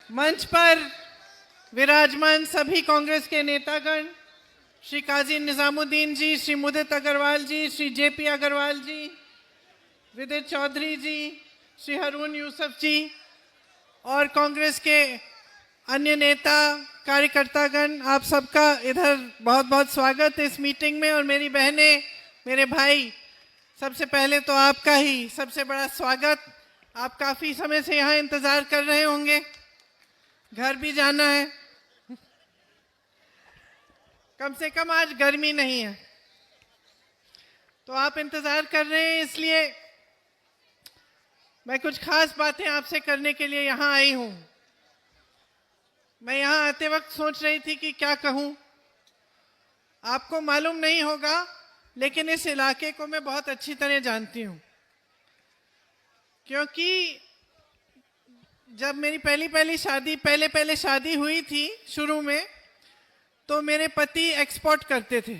मंच पर विराजमान सभी कांग्रेस के नेतागण, श्री काजी निजामुद्दीन जी, श्री मुदित अग्रवाल जी, श्री जेपी अग्रवाल जी, विदित चौधरी जी, श्री हारून यूसुफ जी और कांग्रेस के अन्य नेता कार्यकर्तागण, आप सबका इधर बहुत बहुत स्वागत है इस मीटिंग में। और मेरी बहनें, मेरे भाई, सबसे पहले तो आपका ही सबसे बड़ा स्वागत। आप काफ़ी समय से यहाँ इंतज़ार कर रहे होंगे, घर भी जाना है, कम से कम आज गर्मी नहीं है तो आप इंतज़ार कर रहे हैं, इसलिए मैं कुछ खास बातें आपसे करने के लिए यहाँ आई हूँ। मैं यहाँ आते वक्त सोच रही थी कि क्या कहूँ। आपको मालूम नहीं होगा, लेकिन इस इलाके को मैं बहुत अच्छी तरह जानती हूँ, क्योंकि जब मेरी पहले शादी हुई थी शुरू में, तो मेरे पति एक्सपोर्ट करते थे,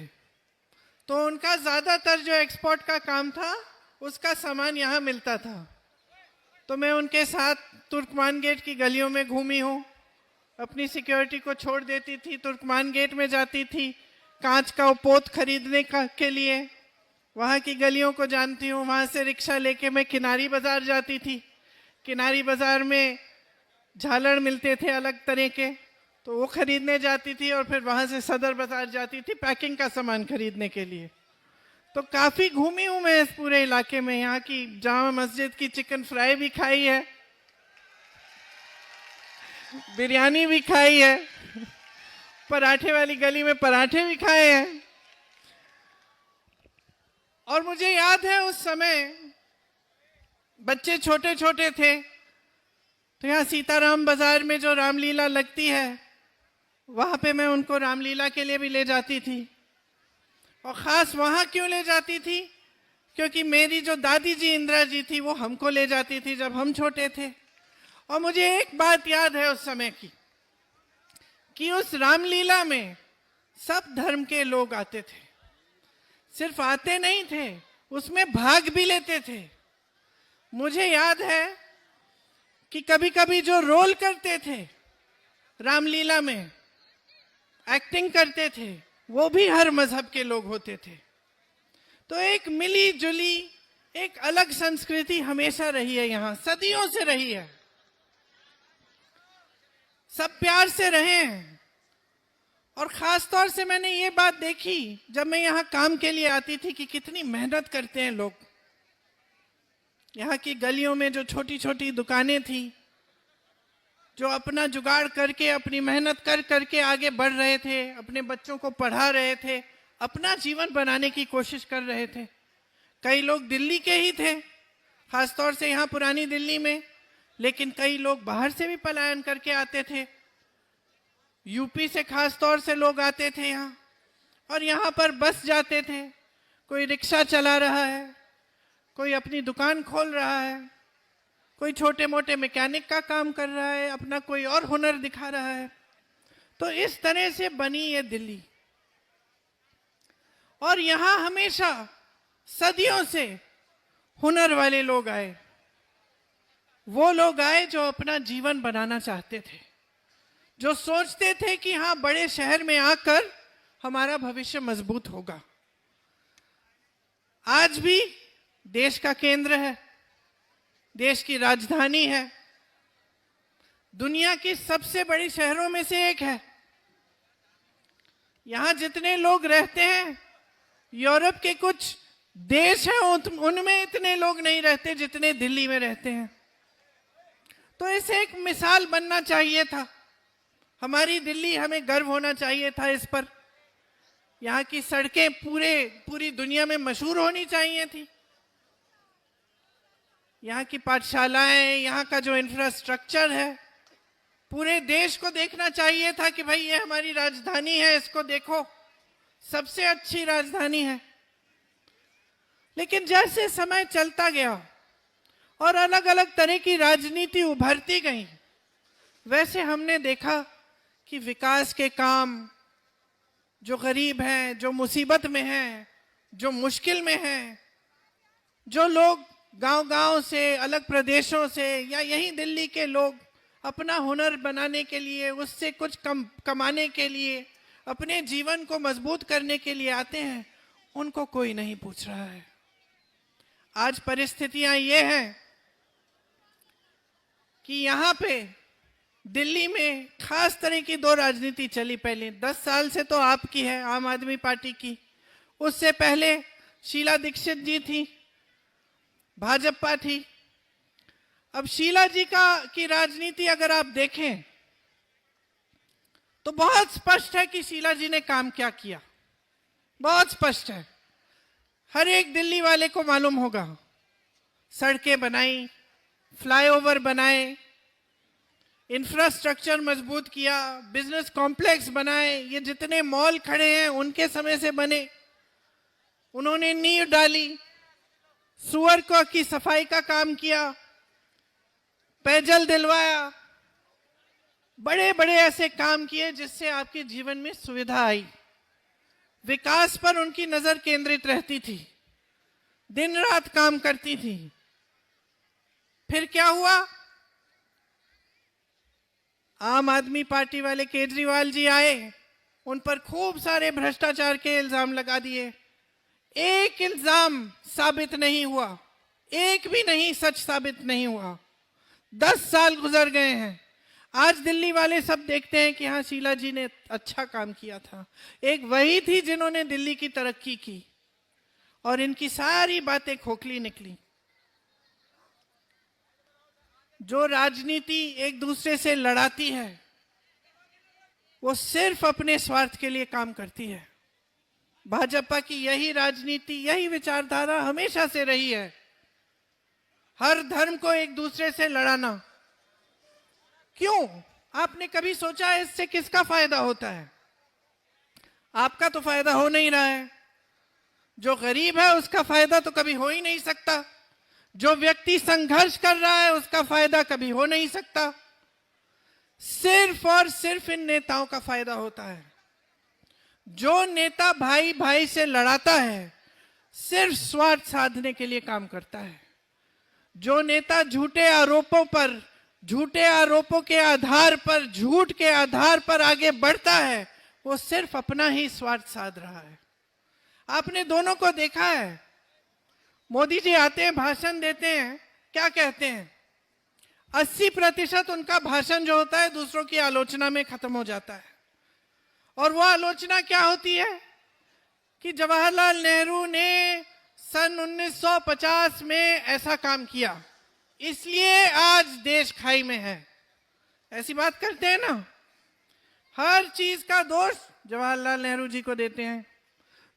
तो उनका ज़्यादातर जो एक्सपोर्ट का काम था उसका सामान यहाँ मिलता था। तो मैं उनके साथ तुर्कमान गेट की गलियों में घूमी हूँ, अपनी सिक्योरिटी को छोड़ देती थी, तुर्कमान गेट में जाती थी कांच का पोत खरीदने के लिए, वहाँ की गलियों को जानती हूँ। वहाँ से रिक्शा लेके मैं किनारी बाज़ार जाती थी, किनारी बाज़ार में झालर मिलते थे अलग तरह के, तो वो खरीदने जाती थी और फिर वहाँ से सदर बाज़ार जाती थी पैकिंग का सामान खरीदने के लिए। तो काफ़ी घूमी हूँ मैं इस पूरे इलाके में। यहाँ की जामा मस्जिद की चिकन फ्राई भी खाई है, बिरयानी भी खाई है, पराठे वाली गली में पराठे भी खाए हैं। और मुझे याद है उस समय बच्चे छोटे छोटे थे, तो यहाँ सीताराम बाजार में जो रामलीला लगती है, वहाँ पे मैं उनको रामलीला के लिए भी ले जाती थी। और ख़ास वहाँ क्यों ले जाती थी? क्योंकि मेरी जो दादी जी इंदिरा जी थी, वो हमको ले जाती थी जब हम छोटे थे। और मुझे एक बात याद है उस समय की, कि उस रामलीला में सब धर्म के लोग आते थे। सिर्फ आते नहीं थे, उसमें भाग भी लेते थे। मुझे याद है कि कभी कभी जो रोल करते थे रामलीला में, एक्टिंग करते थे, वो भी हर मजहब के लोग होते थे। तो एक मिली जुली एक अलग संस्कृति हमेशा रही है, यहाँ सदियों से रही है। सब प्यार से रहे हैं। और ख़ास तौर से मैंने ये बात देखी जब मैं यहाँ काम के लिए आती थी कि कितनी मेहनत करते हैं लोग। यहाँ की गलियों में जो छोटी छोटी दुकानें थी, जो अपना जुगाड़ करके, अपनी मेहनत कर करके आगे बढ़ रहे थे, अपने बच्चों को पढ़ा रहे थे, अपना जीवन बनाने की कोशिश कर रहे थे। कई लोग दिल्ली के ही थे, ख़ास तौर से यहाँ पुरानी दिल्ली में, लेकिन कई लोग बाहर से भी पलायन करके आते थे। यूपी से खास तौर से लोग आते थे यहाँ, और यहाँ पर बस जाते थे। कोई रिक्शा चला रहा है, कोई अपनी दुकान खोल रहा है, कोई छोटे मोटे मैकेनिक का काम कर रहा है, अपना कोई और हुनर दिखा रहा है। तो इस तरह से बनी ये दिल्ली। और यहाँ हमेशा सदियों से हुनर वाले लोग आए, वो लोग आए जो अपना जीवन बनाना चाहते थे, जो सोचते थे कि हाँ, बड़े शहर में आकर हमारा भविष्य मजबूत होगा। आज भी देश का केंद्र है, देश की राजधानी है, दुनिया की सबसे बड़ी शहरों में से एक है। यहाँ जितने लोग रहते हैं, यूरोप के कुछ देश हैं उनमें इतने लोग नहीं रहते जितने दिल्ली में रहते हैं। तो इसे एक मिसाल बनना चाहिए था। हमारी दिल्ली, हमें गर्व होना चाहिए था इस पर। यहाँ की सड़कें पूरी दुनिया में मशहूर होनी चाहिए थी। यहाँ की पाठशालाएं, यहाँ का जो इंफ्रास्ट्रक्चर है, पूरे देश को देखना चाहिए था कि भाई ये हमारी राजधानी है, इसको देखो, सबसे अच्छी राजधानी है। लेकिन जैसे समय चलता गया और अलग अलग तरह की राजनीति उभरती गई, वैसे हमने देखा कि विकास के काम, जो गरीब हैं, जो मुसीबत में हैं, जो मुश्किल में हैं, जो लोग गांव-गांव से, अलग प्रदेशों से, या यहीं दिल्ली के लोग अपना हुनर बनाने के लिए, उससे कुछ कमाने के लिए, अपने जीवन को मजबूत करने के लिए आते हैं, उनको कोई नहीं पूछ रहा है। आज परिस्थितियां ये हैं कि यहाँ पे दिल्ली में खास तरह की दो राजनीति चली। पहले 10 साल से तो आपकी है, आम आदमी पार्टी की। उससे पहले शीला दीक्षित जी थी, भाजपा थी। अब शीला जी की राजनीति अगर आप देखें तो बहुत स्पष्ट है कि शीला जी ने काम क्या किया, बहुत स्पष्ट है। हर एक दिल्ली वाले को मालूम होगा। सड़कें बनाई, फ्लाईओवर बनाए, इंफ्रास्ट्रक्चर मजबूत किया, बिजनेस कॉम्प्लेक्स बनाए। ये जितने मॉल खड़े हैं उनके समय से बने। उन्होंने नींव डाली, सुअर की सफाई का काम किया, पेयजल दिलवाया, बड़े बड़े ऐसे काम किए जिससे आपके जीवन में सुविधा आई। विकास पर उनकी नजर केंद्रित रहती थी, दिन रात काम करती थी। फिर क्या हुआ? आम आदमी पार्टी वाले केजरीवाल जी आए, उन पर खूब सारे भ्रष्टाचार के इल्जाम लगा दिए। एक इल्जाम साबित नहीं हुआ, एक भी नहीं सच साबित नहीं हुआ। 10 साल गुजर गए हैं। आज दिल्ली वाले सब देखते हैं कि हाँ, शीला जी ने अच्छा काम किया था। एक वही थी जिन्होंने दिल्ली की तरक्की की, और इनकी सारी बातें खोखली निकली। जो राजनीति एक दूसरे से लड़ाती है वो सिर्फ अपने स्वार्थ के लिए काम करती है। भाजपा की यही राजनीति, यही विचारधारा हमेशा से रही है। हर धर्म को एक दूसरे से लड़ाना। क्यों? आपने कभी सोचा है इससे किसका फायदा होता है? आपका तो फायदा हो नहीं रहा है। जो गरीब है उसका फायदा तो कभी हो ही नहीं सकता। जो व्यक्ति संघर्ष कर रहा है उसका फायदा कभी हो नहीं सकता। सिर्फ और सिर्फ इन नेताओं का फायदा होता है। जो नेता भाई भाई से लड़ाता है सिर्फ स्वार्थ साधने के लिए काम करता है। जो नेता झूठे आरोपों के आधार पर, झूठ के आधार पर आगे बढ़ता है, वो सिर्फ अपना ही स्वार्थ साध रहा है। आपने दोनों को देखा है। मोदी जी आते हैं, भाषण देते हैं, क्या कहते हैं? 80% उनका भाषण जो होता है दूसरों की आलोचना में खत्म हो जाता है। और वो आलोचना क्या होती है कि जवाहरलाल नेहरू ने सन 1950 में ऐसा काम किया, इसलिए आज देश खाई में है। ऐसी बात करते हैं ना। हर चीज का दोष जवाहरलाल नेहरू जी को देते हैं।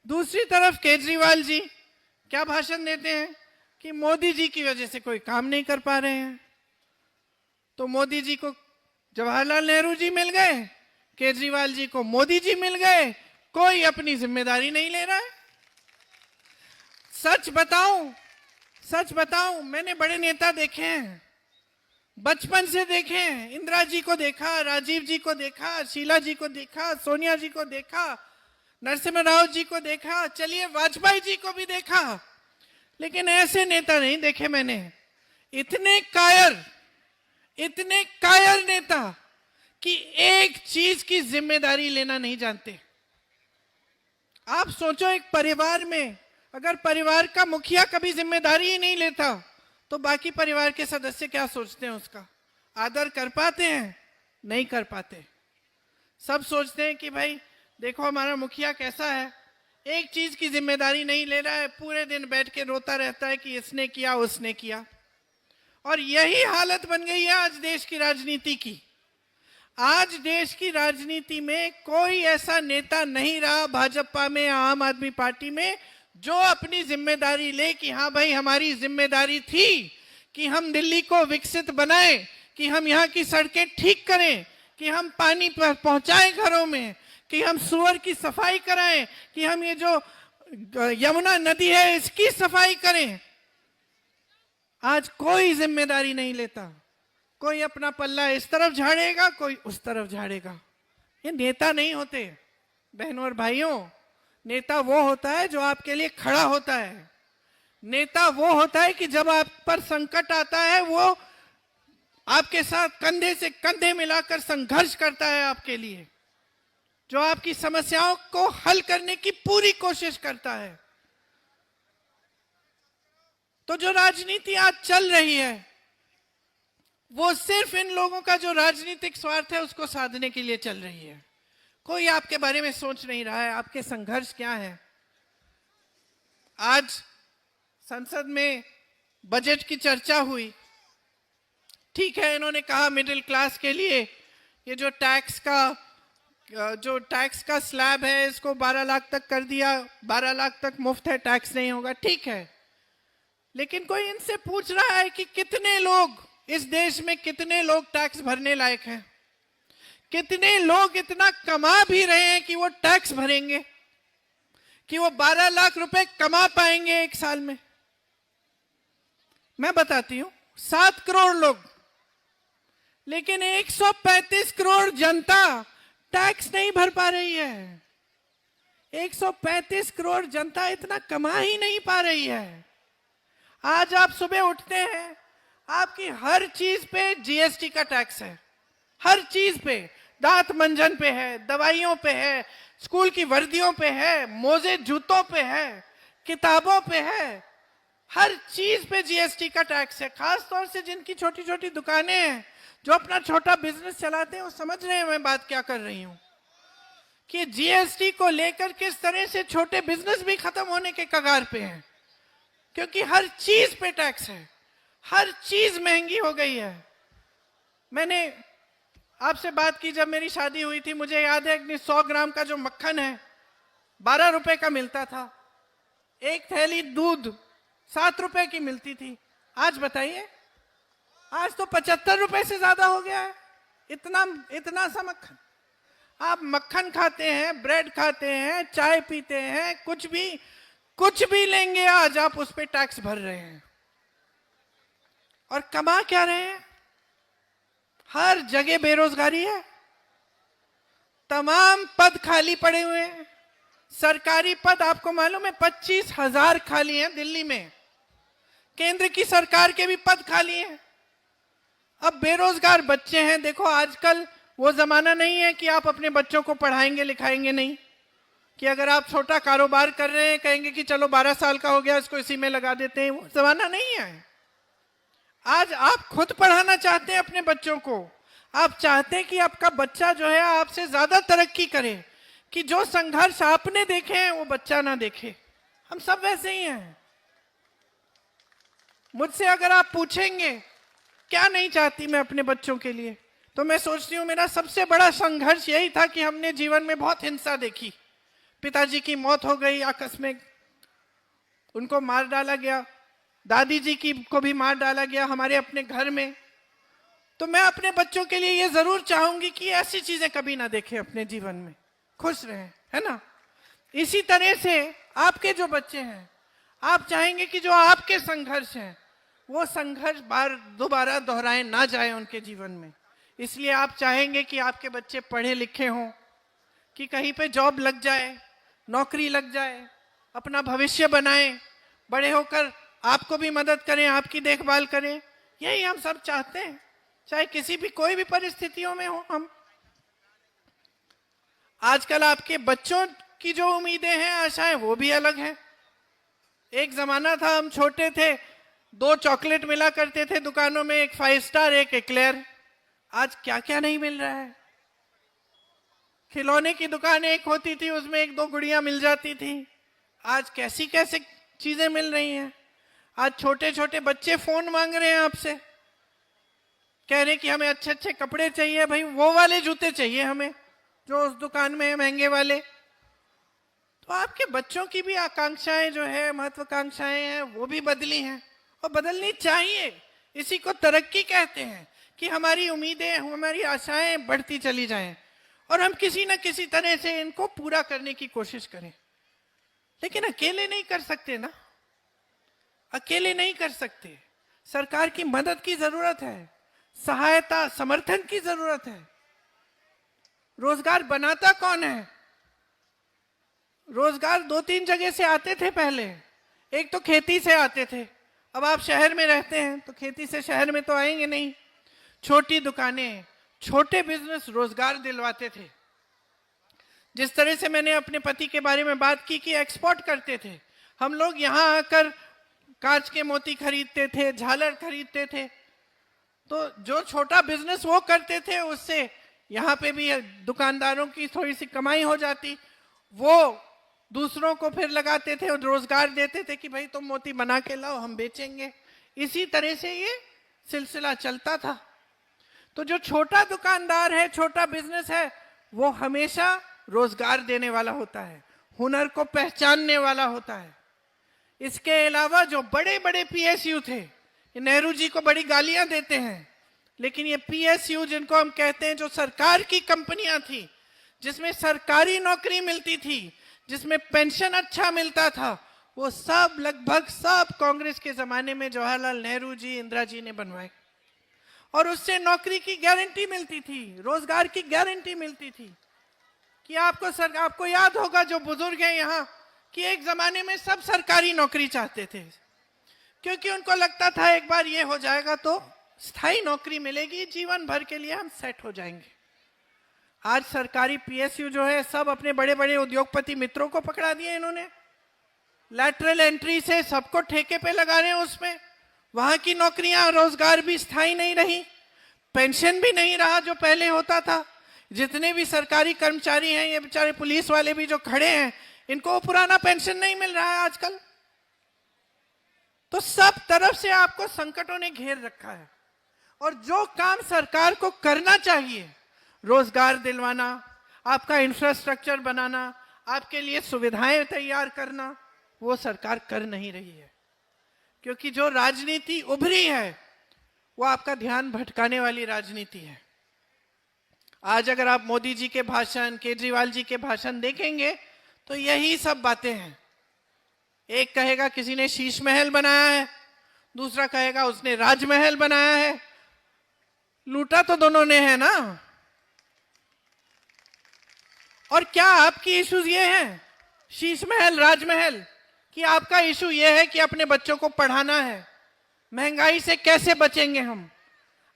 दूसरी तरफ केजरीवाल जी क्या भाषण देते हैं कि मोदी जी की वजह से कोई काम नहीं कर पा रहे हैं। तो मोदी जी को जवाहरलाल नेहरू जी मिल गए, केजरीवाल जी को मोदी जी मिल गए, कोई अपनी जिम्मेदारी नहीं ले रहा है। सच बताऊं, मैंने बड़े नेता देखे हैं, बचपन से देखे हैं। इंदिरा जी को देखा, राजीव जी को देखा, शीला जी को देखा, सोनिया जी को देखा, नरसिम्हा राव जी को देखा, चलिए वाजपेयी जी को भी देखा। लेकिन ऐसे नेता नहीं देखे मैंने। इतने कायर नेता कि एक चीज की जिम्मेदारी लेना नहीं जानते। आप सोचो, एक परिवार में अगर परिवार का मुखिया कभी जिम्मेदारी ही नहीं लेता तो बाकी परिवार के सदस्य क्या सोचते हैं? उसका आदर कर पाते हैं? नहीं कर पाते। सब सोचते हैं कि भाई देखो हमारा मुखिया कैसा है, एक चीज की जिम्मेदारी नहीं ले रहा है, पूरे दिन बैठ के रोता रहता है कि इसने किया उसने किया। और यही हालत बन गई है आज देश की राजनीति की। आज देश की राजनीति में कोई ऐसा नेता नहीं रहा, भाजपा में या आम आदमी पार्टी में, जो अपनी जिम्मेदारी ले कि हाँ भाई हमारी जिम्मेदारी थी कि हम दिल्ली को विकसित बनाएं, कि हम यहाँ की सड़कें ठीक करें, कि हम पानी पहुंचाएं घरों में, कि हम सुअर की सफाई कराएं, कि हम ये जो यमुना नदी है इसकी सफाई करें। आज कोई जिम्मेदारी नहीं लेता। कोई अपना पल्ला इस तरफ झाड़ेगा, कोई उस तरफ झाड़ेगा। ये नेता नहीं होते बहनों और भाइयों। नेता वो होता है जो आपके लिए खड़ा होता है। नेता वो होता है कि जब आप पर संकट आता है वो आपके साथ कंधे से कंधे मिलाकर संघर्ष करता है आपके लिए, जो आपकी समस्याओं को हल करने की पूरी कोशिश करता है। तो जो राजनीति आज चल रही है वो सिर्फ इन लोगों का जो राजनीतिक स्वार्थ है उसको साधने के लिए चल रही है। कोई आपके बारे में सोच नहीं रहा है आपके संघर्ष क्या है। आज संसद में बजट की चर्चा हुई, ठीक है, इन्होंने कहा मिडिल क्लास के लिए ये जो टैक्स का स्लैब है इसको 12 लाख तक कर दिया, 12 लाख तक मुफ्त है, टैक्स नहीं होगा, ठीक है। लेकिन कोई इनसे पूछ रहा है कि कितने लोग इस देश में, कितने लोग टैक्स भरने लायक हैं? कितने लोग इतना कमा भी रहे हैं कि वो टैक्स भरेंगे, कि वो 12 लाख रुपए कमा पाएंगे एक साल में? मैं बताती हूं, 7 करोड़ लोग, लेकिन 135 करोड़ जनता टैक्स नहीं भर पा रही है। 135 करोड़ जनता इतना कमा ही नहीं पा रही है। आज आप सुबह उठते हैं, आपकी हर चीज पे जीएसटी का टैक्स है, हर चीज पे, दांत मंजन पे है, दवाइयों पे है, स्कूल की वर्दियों पे है, मोजे जूतों पे है, किताबों पे है, हर चीज पे जीएसटी का टैक्स है। खास तौर से जिनकी छोटी छोटी दुकानें हैं, जो अपना छोटा बिजनेस चलाते हैं, वो समझ रहे हैं मैं बात क्या कर रही हूं, कि जीएसटी को लेकर किस तरह से छोटे बिजनेस भी खत्म होने के कगार पे हैं, क्योंकि हर चीज पे टैक्स है, हर चीज महंगी हो गई है। मैंने आपसे बात की जब मेरी शादी हुई थी, मुझे याद है कि 100 ग्राम का जो मक्खन है 12 रुपए का मिलता था, एक थैली दूध 7 रुपए की मिलती थी। आज बताइए, आज तो 75 रुपए से ज्यादा हो गया है। इतना सा मक्खन, आप मक्खन खाते हैं, ब्रेड खाते हैं, चाय पीते हैं, कुछ भी लेंगे आज आप उस पर टैक्स भर रहे हैं। और कमा क्या रहे हैं? हर जगह बेरोजगारी है, तमाम पद खाली पड़े हुए हैं। सरकारी पद आपको मालूम है 25,000 खाली हैं दिल्ली में, केंद्र की सरकार के भी पद खाली हैं। अब बेरोजगार बच्चे हैं। देखो, आजकल वो जमाना नहीं है कि आप अपने बच्चों को पढ़ाएंगे लिखाएंगे नहीं, कि अगर आप छोटा कारोबार कर रहे हैं कहेंगे कि चलो 12 साल का हो गया इसको इसी में लगा देते हैं, वो जमाना नहीं है। आज आप खुद पढ़ाना चाहते हैं अपने बच्चों को, आप चाहते हैं कि आपका बच्चा जो है आपसे ज्यादा तरक्की करे, कि जो संघर्ष आपने देखे हैं वो बच्चा ना देखे। हम सब वैसे ही हैं। मुझसे अगर आप पूछेंगे क्या नहीं चाहती मैं अपने बच्चों के लिए, तो मैं सोचती हूँ मेरा सबसे बड़ा संघर्ष यही था कि हमने जीवन में बहुत हिंसा देखी। पिताजी की मौत हो गई आकस्मिक, उनको मार डाला गया, दादी जी को भी मार डाला गया हमारे अपने घर में। तो मैं अपने बच्चों के लिए ये जरूर चाहूंगी कि ऐसी चीजें कभी ना देखें अपने जीवन में, खुश रहें, है ना। इसी तरह से आपके जो बच्चे हैं, आप चाहेंगे कि जो आपके संघर्ष हैं वो संघर्ष दोबारा दोहराए ना जाए उनके जीवन में। इसलिए आप चाहेंगे कि आपके बच्चे पढ़े लिखे हों, कि कहीं पे जॉब लग जाए, नौकरी लग जाए, अपना भविष्य बनाएं, बड़े होकर आपको भी मदद करें, आपकी देखभाल करें। यही हम सब चाहते हैं, चाहे किसी भी कोई भी परिस्थितियों में हो हम। आजकल आपके बच्चों की जो उम्मीदें हैं, आशाएं, वो भी अलग हैं। एक जमाना था, हम छोटे थे, 2 चॉकलेट मिला करते थे दुकानों में, एक 5 स्टार एक एक्लेयर। आज क्या क्या नहीं मिल रहा है। खिलौने की दुकान एक होती थी, उसमें 1-2 गुड़ियां मिल जाती थी। आज कैसी कैसी चीजें मिल रही हैं। आज छोटे छोटे बच्चे फोन मांग रहे हैं आपसे, कह रहे हैं कि हमें अच्छे अच्छे कपड़े चाहिए, भाई वो वाले जूते चाहिए हमें जो उस दुकान में है, महंगे वाले। तो आपके बच्चों की भी आकांक्षाएं जो है, महत्वाकांक्षाएं हैं, वो भी बदली हैं और बदलनी चाहिए। इसी को तरक्की कहते हैं, कि हमारी उम्मीदें, हमारी आशाएं बढ़ती चली जाएं और हम किसी न किसी तरह से इनको पूरा करने की कोशिश करें। लेकिन अकेले नहीं कर सकते ना, अकेले नहीं कर सकते। सरकार की मदद की जरूरत है, सहायता समर्थन की जरूरत है। रोजगार बनाता कौन है? रोजगार 2-3 जगह से आते थे पहले। एक तो खेती से आते थे, अब आप शहर में रहते हैं तो खेती से शहर में तो आएंगे नहीं। छोटी दुकानें, छोटे बिजनेस रोजगार दिलवाते थे। जिस तरह से मैंने अपने पति के बारे में बात की कि एक्सपोर्ट करते थे, हम लोग यहाँ आकर कांच के मोती खरीदते थे, झालर खरीदते थे, तो जो छोटा बिजनेस वो करते थे उससे यहाँ पे भी दुकानदारों की थोड़ी सी कमाई हो जाती, वो दूसरों को फिर लगाते थे और रोजगार देते थे कि भाई तुम मोती बना के लाओ, हम बेचेंगे। इसी तरह से ये सिलसिला चलता था। तो जो छोटा दुकानदार है, छोटा बिजनेस है, वो हमेशा रोजगार देने वाला होता है, हुनर को पहचानने वाला होता है। इसके अलावा जो बड़े बड़े पीएसयू थे, नेहरू जी को बड़ी गालियां देते हैं, लेकिन ये पीएसयू जिनको हम कहते हैं, जो सरकार की कंपनियां थी, जिसमें सरकारी नौकरी मिलती थी, जिसमें पेंशन अच्छा मिलता था, वो सब लगभग सब कांग्रेस के जमाने में जवाहरलाल नेहरू जी, इंदिरा जी ने बनवाए। और उससे नौकरी की गारंटी मिलती थी, रोजगार की गारंटी मिलती थी। कि आपको याद होगा जो बुजुर्ग हैं यहाँ, कि एक जमाने में सब सरकारी नौकरी चाहते थे, क्योंकि उनको लगता था एक बार ये हो जाएगा तो स्थायी नौकरी मिलेगी, जीवन भर के लिए हम सेट हो जाएंगे। आज सरकारी पीएसयू जो है, सब अपने बड़े बड़े उद्योगपति मित्रों को पकड़ा दिए इन्होंने। लैटरल एंट्री से सबको ठेके पे लगा रहे हैं उसमें। वहां की नौकरियां, रोजगार भी स्थायी नहीं रही, पेंशन भी नहीं रहा जो पहले होता था। जितने भी सरकारी कर्मचारी हैं, ये बेचारे पुलिस वाले भी जो खड़े हैं, इनको पुराना पेंशन नहीं मिल रहा है आजकल। तो सब तरफ से आपको संकटों ने घेर रखा है। और जो काम सरकार को करना चाहिए, रोजगार दिलवाना, आपका इंफ्रास्ट्रक्चर बनाना, आपके लिए सुविधाएं तैयार करना, वो सरकार कर नहीं रही है। क्योंकि जो राजनीति उभरी है वो आपका ध्यान भटकाने वाली राजनीति है। आज अगर आप मोदी जी के भाषण, केजरीवाल जी के भाषण देखेंगे तो यही सब बातें हैं। एक कहेगा किसी ने शीश महल बनाया है, दूसरा कहेगा उसने राजमहल बनाया है। लूटा तो दोनों ने है ना। और क्या आपकी इश्यूज ये हैं, शीश महल, राजमहल, कि आपका इशू ये है कि अपने बच्चों को पढ़ाना है, महंगाई से कैसे बचेंगे हम?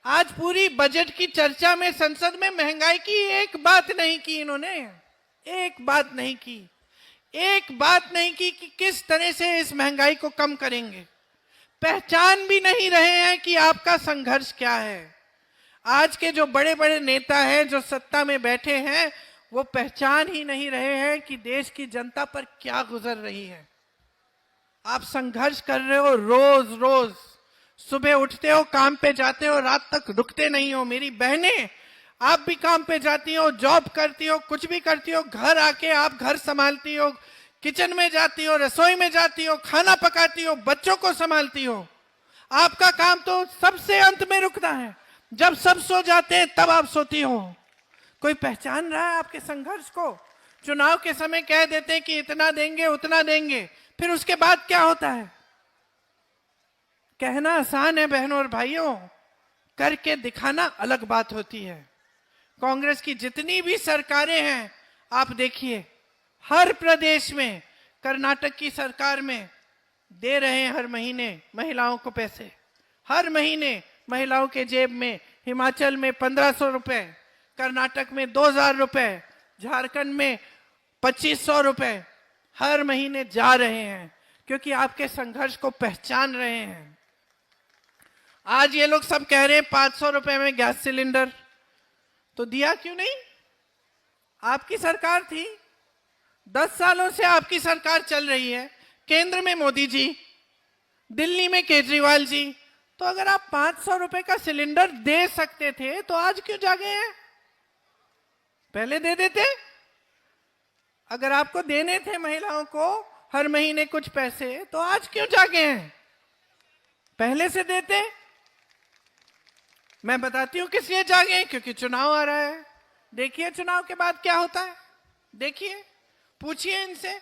आज पूरी बजट की चर्चा में संसद में महंगाई की एक बात नहीं की इन्होंने, एक बात नहीं की, एक बात नहीं की कि किस तरह से इस महंगाई को कम करेंगे। पहचान भी नहीं रहे हैं कि आपका संघर्ष क्या है। आज के जो बड़े बड़े नेता हैं, जो सत्ता में बैठे हैं, वो पहचान ही नहीं रहे हैं कि देश की जनता पर क्या गुजर रही है। आप संघर्ष कर रहे हो, रोज रोज सुबह उठते हो, काम पे जाते हो, रात तक रुकते नहीं हो। मेरी बहनें, आप भी काम पे जाती हो, जॉब करती हो, कुछ भी करती हो, घर आके आप घर संभालती हो, किचन में जाती हो, रसोई में जाती हो, खाना पकाती हो, बच्चों को संभालती हो। आपका काम तो सबसे अंत में रुकता है, जब सब सो जाते हैं तब आप सोती हो। कोई पहचान रहा है आपके संघर्ष को? चुनाव के समय कह देते हैं कि इतना देंगे, उतना देंगे, फिर उसके बाद क्या होता है? कहना आसान है बहनों और भाइयों, करके दिखाना अलग बात होती है। कांग्रेस की जितनी भी सरकारें हैं, आप देखिए, हर प्रदेश में, कर्नाटक की सरकार में दे रहे हैं हर महीने महिलाओं को पैसे, हर महीने महिलाओं के जेब में। हिमाचल में 1500 रुपए, कर्नाटक में 2000 रुपए, झारखंड में 2500 रुपए हर महीने जा रहे हैं, क्योंकि आपके संघर्ष को पहचान रहे हैं। आज ये लोग सब कह रहे हैं 500 रुपए में गैस सिलेंडर, तो दिया क्यों नहीं? आपकी सरकार थी, 10 सालों से आपकी सरकार चल रही है, केंद्र में मोदी जी, दिल्ली में केजरीवाल जी। तो अगर आप 500 रुपए का सिलेंडर दे सकते थे तो आज क्यों जागे हैं? पहले दे देते। अगर आपको देने थे महिलाओं को हर महीने कुछ पैसे, तो आज क्यों जागे हैं? पहले से देते। मैं बताती हूं किस लिए जागे हैं, क्योंकि चुनाव आ रहा है। देखिए चुनाव के बाद क्या होता है, देखिए, पूछिए इनसे।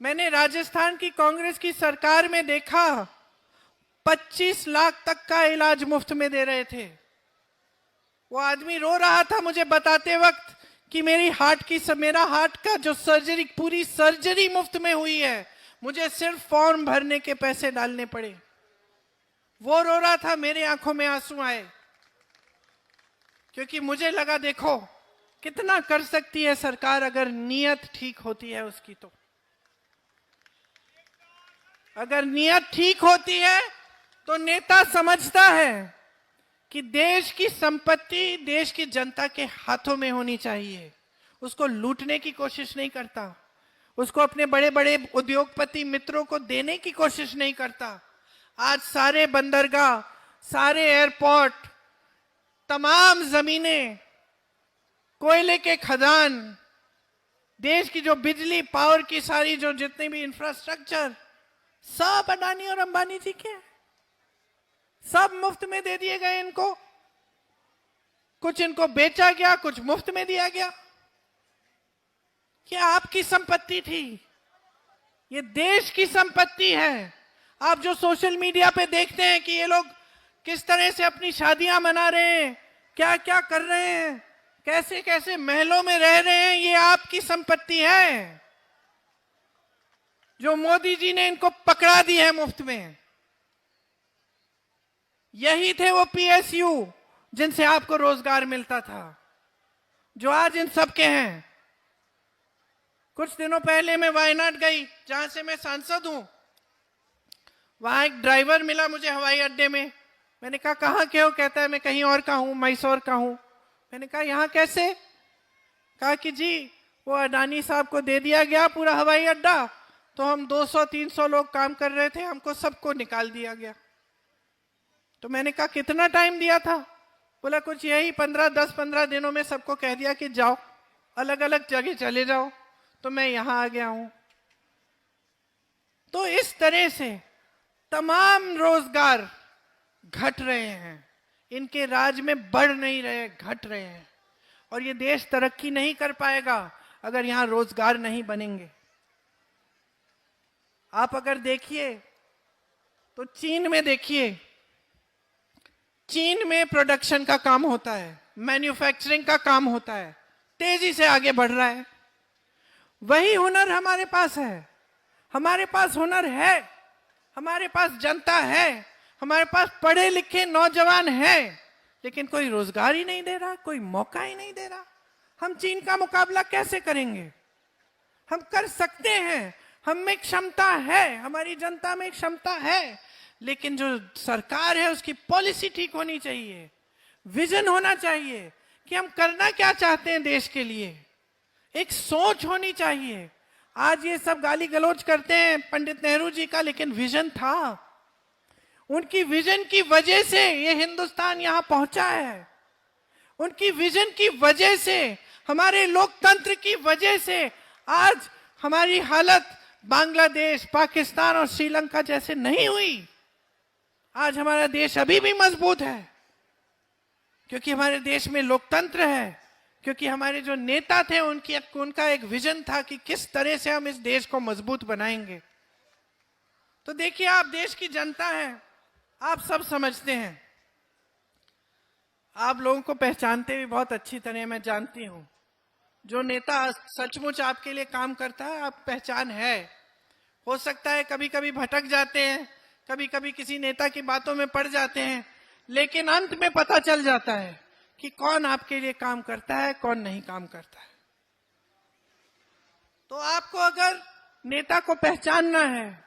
मैंने राजस्थान की कांग्रेस की सरकार में देखा, 25 लाख तक का इलाज मुफ्त में दे रहे थे। वो आदमी रो रहा था मुझे बताते वक्त कि मेरा हार्ट का जो सर्जरी, पूरी सर्जरी मुफ्त में हुई है, मुझे सिर्फ फॉर्म भरने के पैसे डालने पड़े। वो रो रहा था, मेरे आंखों में आंसू आए। क्योंकि मुझे लगा देखो कितना कर सकती है सरकार अगर नीयत ठीक होती है उसकी। तो अगर नीयत ठीक होती है तो नेता समझता है कि देश की संपत्ति देश की जनता के हाथों में होनी चाहिए, उसको लूटने की कोशिश नहीं करता, उसको अपने बड़े बड़े उद्योगपति मित्रों को देने की कोशिश नहीं करता। आज सारे बंदरगाह, सारे एयरपोर्ट, तमाम जमीनें, कोयले के खदान, देश की जो बिजली पावर की सारी जो जितने भी इंफ्रास्ट्रक्चर, सब अडानी और अंबानी जी के, सब मुफ्त में दे दिए गए इनको। कुछ इनको बेचा गया, कुछ मुफ्त में दिया गया। क्या आपकी संपत्ति थी? ये देश की संपत्ति है। आप जो सोशल मीडिया पे देखते हैं कि ये लोग किस तरह से अपनी शादियां मना रहे हैं, क्या क्या कर रहे हैं, कैसे कैसे महलों में रह रहे हैं, ये आपकी संपत्ति है जो मोदी जी ने इनको पकड़ा दी है मुफ्त में। यही थे वो पीएसयू जिनसे आपको रोजगार मिलता था, जो आज इन सब के हैं। कुछ दिनों पहले मैं वायनाड गई, जहां से मैं सांसद हूं। वहां एक ड्राइवर मिला मुझे हवाई अड्डे में। मैंने कहा कहाँ के हो? कहता है मैं कहीं और का हूं, मैसूर का हूं। मैंने कहा यहाँ कैसे? कहा कि जी वो अडानी साहब को दे दिया गया पूरा हवाई अड्डा, तो हम 200-300 लोग काम कर रहे थे, हमको सबको निकाल दिया गया। तो मैंने कहा कितना टाइम दिया था? बोला कुछ यही 10-15 दिनों में सबको कह दिया कि जाओ अलग अलग जगह चले जाओ। तो मैं यहां आ गया हूं। तो इस तरह से तमाम रोजगार घट रहे हैं, इनके राज में बढ़ नहीं रहे, घट रहे हैं। और ये देश तरक्की नहीं कर पाएगा अगर यहां रोजगार नहीं बनेंगे। आप अगर देखिए तो चीन में देखिए, चीन में प्रोडक्शन का काम होता है, मैन्युफैक्चरिंग का काम होता है, तेजी से आगे बढ़ रहा है। वही हुनर हमारे पास है। हमारे पास हुनर है, हमारे पास जनता है, हमारे पास पढ़े लिखे नौजवान हैं, लेकिन कोई रोजगार ही नहीं दे रहा, कोई मौका ही नहीं दे रहा। हम चीन का मुकाबला कैसे करेंगे? हम कर सकते हैं, हम में क्षमता है, हमारी जनता में क्षमता है, लेकिन जो सरकार है उसकी पॉलिसी ठीक होनी चाहिए, विजन होना चाहिए कि हम करना क्या चाहते हैं देश के लिए, एक सोच होनी चाहिए। आज ये सब गाली गलौज करते हैं पंडित नेहरू जी का, लेकिन विजन था। उनकी विजन की वजह से ये हिंदुस्तान यहां पहुंचा है। उनकी विजन की वजह से, हमारे लोकतंत्र की वजह से आज हमारी हालत बांग्लादेश, पाकिस्तान और श्रीलंका जैसे नहीं हुई। आज हमारा देश अभी भी मजबूत है क्योंकि हमारे देश में लोकतंत्र है, क्योंकि हमारे जो नेता थे उनका एक विजन था कि किस तरह से हम इस देश को मजबूत बनाएंगे। तो देखिए, आप देश की जनता हैं, आप सब समझते हैं, आप लोगों को पहचानते भी बहुत अच्छी तरह, मैं जानती हूं। जो नेता सचमुच आपके लिए काम करता है, आप पहचान है। हो सकता है कभी कभी भटक जाते हैं, कभी कभी किसी नेता की बातों में पड़ जाते हैं, लेकिन अंत में पता चल जाता है कि कौन आपके लिए काम करता है, कौन नहीं काम करता है। तो आपको अगर नेता को पहचानना है,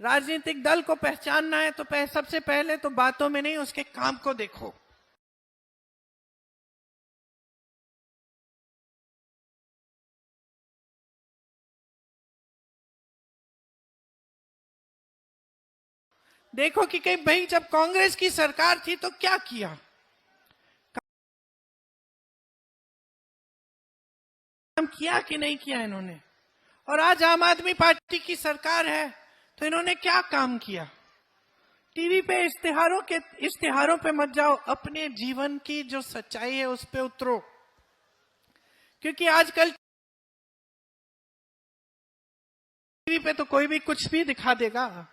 राजनीतिक दल को पहचानना है, तो सबसे पहले तो बातों में नहीं, उसके काम को देखो। देखो कि कहीं भाई जब कांग्रेस की सरकार थी तो क्या किया, काम किया कि नहीं किया इन्होंने। और आज आम आदमी पार्टी की सरकार है तो इन्होंने क्या काम किया। टीवी पे इश्तिहारों पे मत जाओ, अपने जीवन की जो सच्चाई है उस पे उतरो। क्योंकि आजकल टीवी पे तो कोई भी कुछ भी दिखा देगा,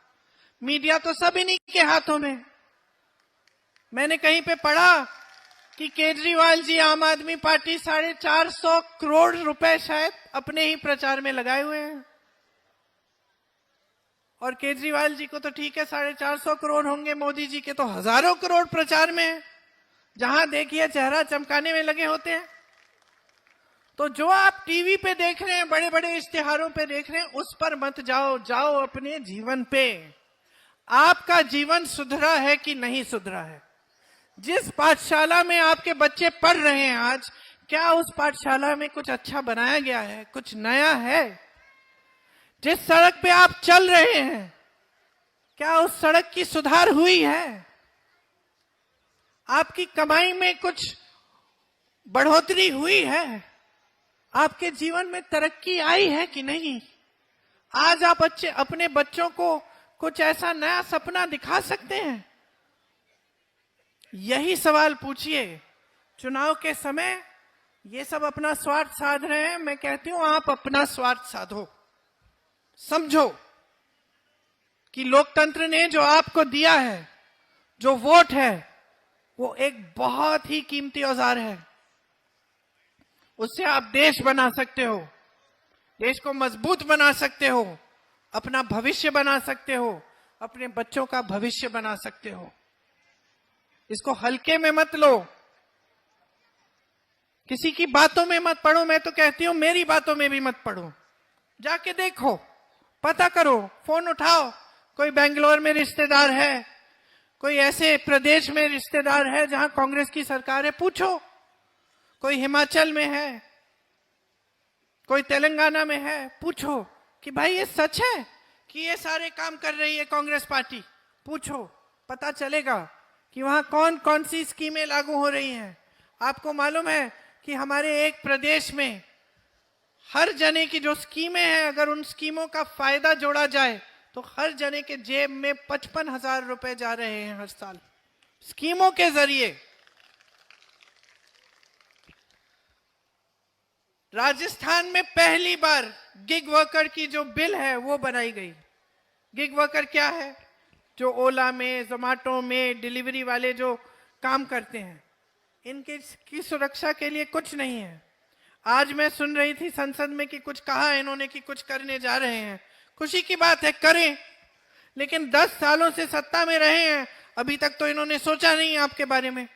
मीडिया तो सब इन्हीं के हाथों में। मैंने कहीं पे पढ़ा कि केजरीवाल जी आम आदमी पार्टी 450 करोड़ रुपए शायद अपने ही प्रचार में लगाए हुए हैं। और केजरीवाल जी को तो ठीक है 450 करोड़ होंगे, मोदी जी के तो हजारों करोड़ प्रचार में है। जहां देखिए चेहरा चमकाने में लगे होते हैं। तो जो आप टीवी पे देख रहे हैं, बड़े बड़े इश्तिहारों पे देख रहे हैं, उस पर मत जाओ, जाओ अपने जीवन पे। आपका जीवन सुधरा है कि नहीं सुधरा है? जिस पाठशाला में आपके बच्चे पढ़ रहे हैं आज, क्या उस पाठशाला में कुछ अच्छा बनाया गया है, कुछ नया है? जिस सड़क पे आप चल रहे हैं, क्या उस सड़क की सुधार हुई है? आपकी कमाई में कुछ बढ़ोतरी हुई है? आपके जीवन में तरक्की आई है कि नहीं? आज आप अपने बच्चों को कुछ ऐसा नया सपना दिखा सकते हैं? यही सवाल पूछिए। चुनाव के समय ये सब अपना स्वार्थ साध रहे हैं। मैं कहती हूं, आप अपना स्वार्थ साधो। समझो कि लोकतंत्र ने जो आपको दिया है, जो वोट है, वो एक बहुत ही कीमती औजार है। उससे आप देश बना सकते हो, देश को मजबूत बना सकते हो, अपना भविष्य बना सकते हो, अपने बच्चों का भविष्य बना सकते हो। इसको हल्के में मत लो, किसी की बातों में मत पढ़ो। मैं तो कहती हूं, मेरी बातों में भी मत पढ़ो। जाके देखो, पता करो, फोन उठाओ। कोई बेंगलोर में रिश्तेदार है, कोई ऐसे प्रदेश में रिश्तेदार है जहां कांग्रेस की सरकार है, पूछो। कोई हिमाचल में है, कोई तेलंगाना में है, पूछो कि भाई ये सच है कि ये सारे काम कर रही है कांग्रेस पार्टी? पूछो, पता चलेगा कि वहां कौन कौन सी स्कीमें लागू हो रही हैं। आपको मालूम है कि हमारे एक प्रदेश में हर जने की जो स्कीमें हैं, अगर उन स्कीमों का फायदा जोड़ा जाए तो हर जने के जेब में 55,000 रुपए जा रहे हैं हर साल, स्कीमों के जरिए। राजस्थान में पहली बार गिग वर्कर की जो बिल है वो बनाई गई। गिग वर्कर क्या है? जो ओला में, जोमेटो में डिलीवरी वाले जो काम करते हैं, इनके की सुरक्षा के लिए कुछ नहीं है। आज मैं सुन रही थी संसद में कि कुछ कहा इन्होंने कि कुछ करने जा रहे हैं। खुशी की बात है, करें, लेकिन 10 सालों से सत्ता में रहे हैं, अभी तक तो इन्होंने सोचा नहीं आपके बारे में।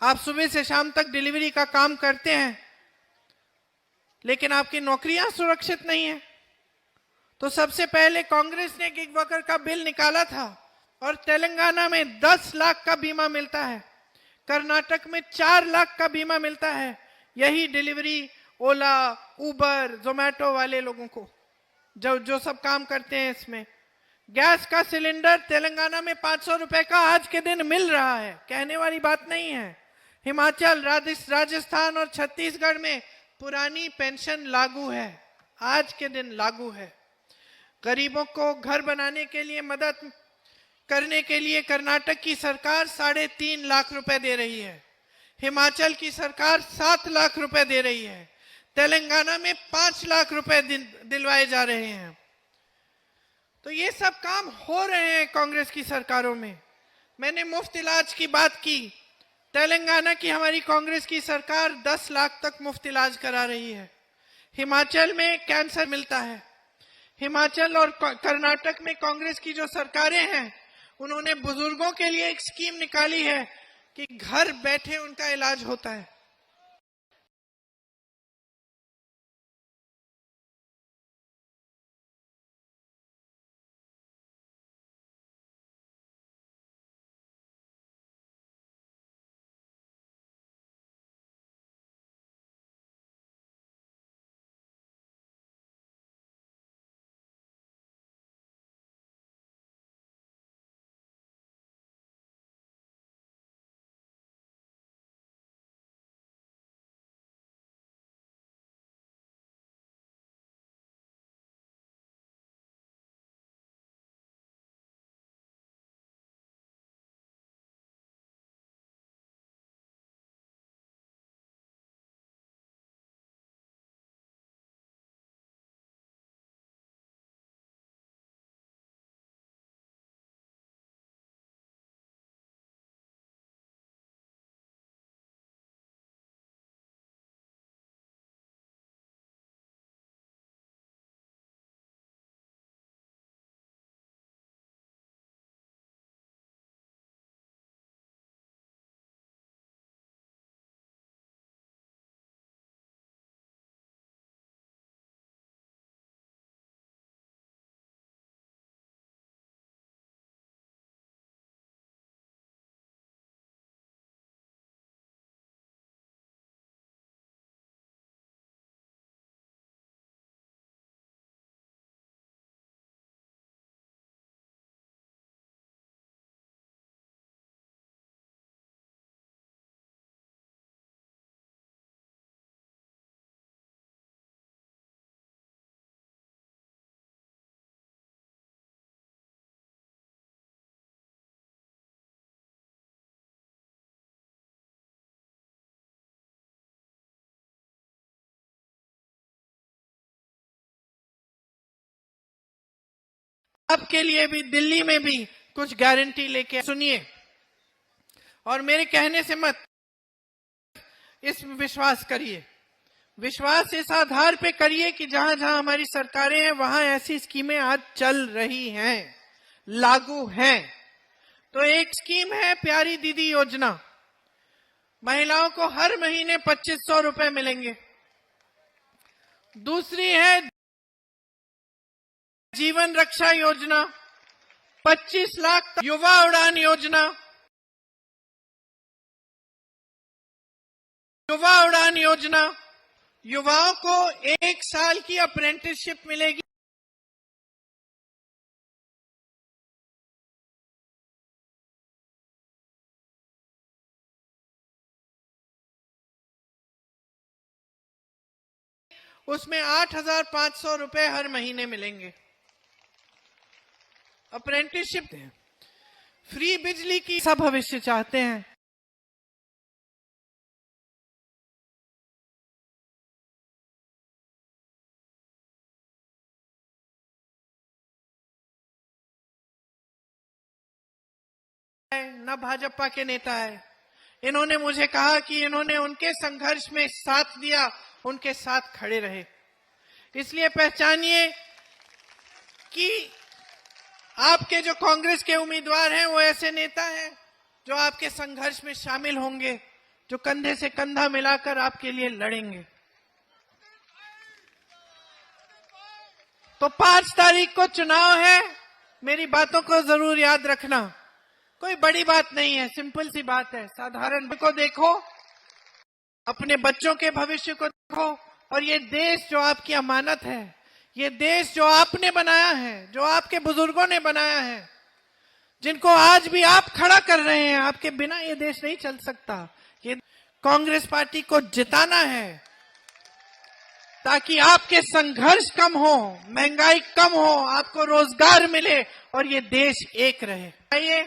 आप सुबह से शाम तक डिलीवरी का काम करते हैं, लेकिन आपकी नौकरियां सुरक्षित नहीं है। तो सबसे पहले कांग्रेस ने गिग वर्कर का बिल निकाला था और तेलंगाना में 10 लाख का बीमा मिलता है, कर्नाटक में 4 लाख का बीमा मिलता है। यही डिलीवरी, ओला, उबर, जोमेटो वाले लोगों को, जो सब काम करते हैं इसमें। गैस का सिलेंडर तेलंगाना में 500 रुपए का आज के दिन मिल रहा है, कहने वाली बात नहीं है। हिमाचल, राजस्थान और छत्तीसगढ़ में पुरानी पेंशन लागू है, आज के दिन लागू है। गरीबों को घर बनाने के लिए मदद करने के लिए कर्नाटक की सरकार 3.5 लाख रुपए दे रही है, हिमाचल की सरकार 7 लाख रुपए दे रही है, तेलंगाना में 5 लाख रुपए दिलवाए जा रहे हैं। तो ये सब काम हो रहे हैं कांग्रेस की सरकारों में। मैंने मुफ्त इलाज की बात की। तेलंगाना की हमारी कांग्रेस की सरकार 10 लाख तक मुफ्त इलाज करा रही है। हिमाचल में कैंसर मिलता है। हिमाचल और कर्नाटक में कांग्रेस की जो सरकारें हैं, उन्होंने बुजुर्गों के लिए एक स्कीम निकाली है कि घर बैठे उनका इलाज होता है। आपके लिए भी दिल्ली में भी कुछ गारंटी लेके सुनिए, और मेरे कहने से मत इस विश्वास करिए। विश्वास इस आधार पे करिए कि जहां जहां हमारी सरकारें हैं वहां ऐसी स्कीमें आज चल रही हैं, लागू हैं। तो एक स्कीम है प्यारी दीदी योजना, महिलाओं को हर महीने 2500 रुपए मिलेंगे। दूसरी है जीवन रक्षा योजना, 25 लाख। युवा उड़ान योजना, युवा उड़ान योजना, युवाओं को 1 साल की अप्रेंटिसशिप मिलेगी। उसमें 8,500 रुपए हर महीने मिलेंगे। अप्रेंटिसशिप, फ्री बिजली की सब भविष्य चाहते हैं। न भाजपा के नेता है। इन्होंने मुझे कहा कि इन्होंने उनके संघर्ष में साथ दिया, उनके साथ खड़े रहे। इसलिए पहचानिए कि आपके जो कांग्रेस के उम्मीदवार हैं वो ऐसे नेता हैं जो आपके संघर्ष में शामिल होंगे, जो कंधे से कंधा मिलाकर आपके लिए लड़ेंगे। तो 5 तारीख को चुनाव है, मेरी बातों को जरूर याद रखना। कोई बड़ी बात नहीं है, सिंपल सी बात है, साधारण को देखो, अपने बच्चों के भविष्य को देखो, और ये देश जो आपकी अमानत है, ये देश जो आपने बनाया है, जो आपके बुजुर्गों ने बनाया है, जिनको आज भी आप खड़ा कर रहे हैं, आपके बिना ये देश नहीं चल सकता। ये कांग्रेस पार्टी को जिताना है ताकि आपके संघर्ष कम हो, महंगाई कम हो, आपको रोजगार मिले और ये देश एक रहे।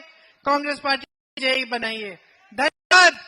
कांग्रेस पार्टी जय बनाइए। धन्यवाद।